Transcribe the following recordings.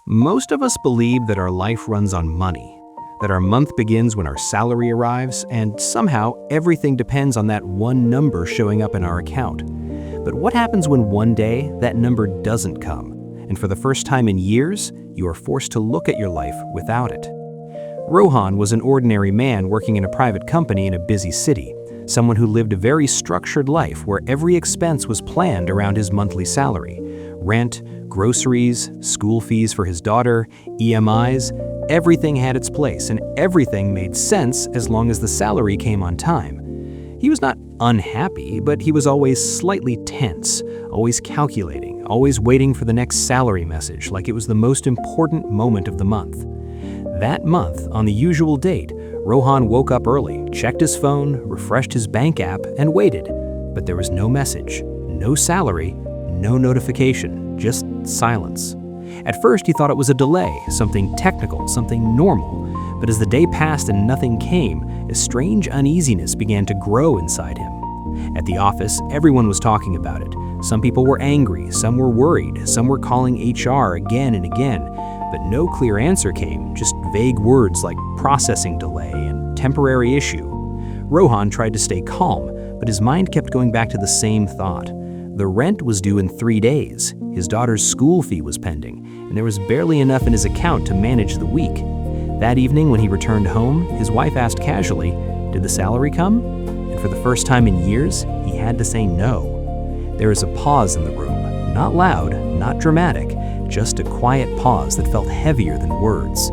Most of us believe that our life runs on money, that our month begins when our salary arrives, and somehow everything depends on that one number showing up in our account. But what happens when one day that number doesn't come, and for the first time in years, you are forced to look at your life without it? Rohan was an ordinary man working in a private company in a busy city, someone who lived a very structured life where every expense was planned around his monthly salary. Rent, groceries, school fees for his daughter, EMIs, everything had its place and everything made sense as long as the salary came on time. He was not unhappy, but he was always slightly tense, always calculating, always waiting for the next salary message like it was the most important moment of the month. That month, on the usual date, Rohan woke up early, checked his phone, refreshed his bank app, and waited. But there was no message, no salary, no notification, just silence. At first, he thought it was a delay, something technical, something normal. But as the day passed and nothing came, a strange uneasiness began to grow inside him. At the office, everyone was talking about it. Some people were angry, some were worried, some were calling HR again and again. But no clear answer came, just vague words like processing delay and temporary issue. Rohan tried to stay calm, but his mind kept going back to the same thought. The rent was due in 3 days, his daughter's school fee was pending, and there was barely enough in his account to manage the week. That evening when he returned home, his wife asked casually, "Did the salary come?" And for the first time in years, he had to say no. There was a pause in the room, not loud, not dramatic, just a quiet pause that felt heavier than words.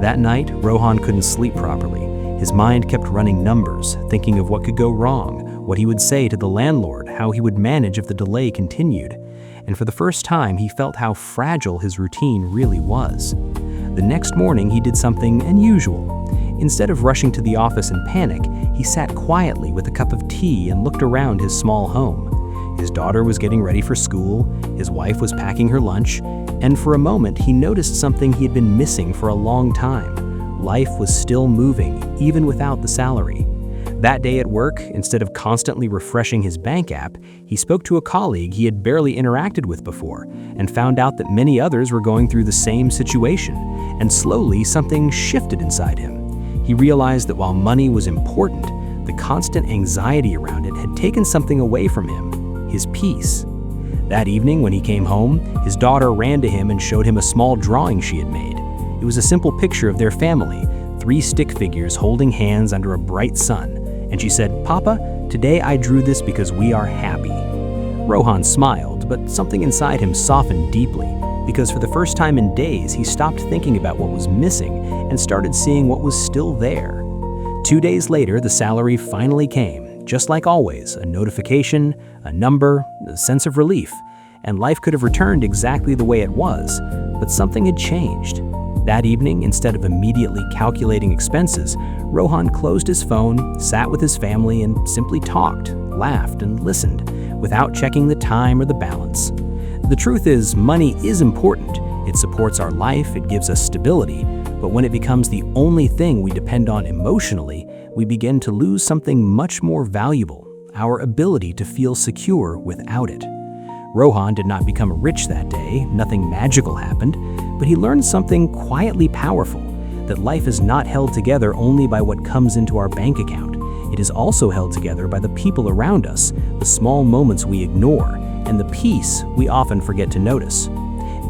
That night, Rohan couldn't sleep properly. His mind kept running numbers, thinking of what could go wrong, what he would say to the landlord, how he would manage if the delay continued. And for the first time, he felt how fragile his routine really was. The next morning, he did something unusual. Instead of rushing to the office in panic, he sat quietly with a cup of tea and looked around his small home. His daughter was getting ready for school, his wife was packing her lunch, and for a moment, he noticed something he had been missing for a long time. Life was still moving, even without the salary. That day at work, instead of constantly refreshing his bank app, he spoke to a colleague he had barely interacted with before and found out that many others were going through the same situation, and slowly something shifted inside him. He realized that while money was important, the constant anxiety around it had taken something away from him, his peace. That evening when he came home, his daughter ran to him and showed him a small drawing she had made. It was a simple picture of their family, 3 stick figures holding hands under a bright sun. And she said, "Papa, today I drew this because we are happy." Rohan smiled, but something inside him softened deeply, because for the first time in days, he stopped thinking about what was missing and started seeing what was still there. 2 days later, the salary finally came, just like always, a notification, a number, a sense of relief, and life could have returned exactly the way it was, but something had changed. That evening, instead of immediately calculating expenses, Rohan closed his phone, sat with his family, and simply talked, laughed, and listened, without checking the time or the balance. The truth is, money is important. It supports our life, it gives us stability, but when it becomes the only thing we depend on emotionally, we begin to lose something much more valuable, our ability to feel secure without it. Rohan did not become rich that day, nothing magical happened, but he learned something quietly powerful, that life is not held together only by what comes into our bank account. It is also held together by the people around us, the small moments we ignore, and the peace we often forget to notice.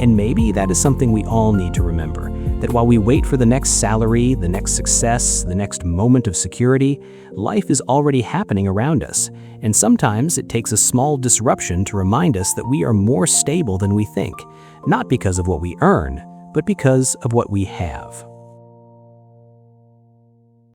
And maybe that is something we all need to remember, that while we wait for the next salary, the next success, the next moment of security, life is already happening around us. And sometimes it takes a small disruption to remind us that we are more stable than we think, not because of what we earn, but because of what we have.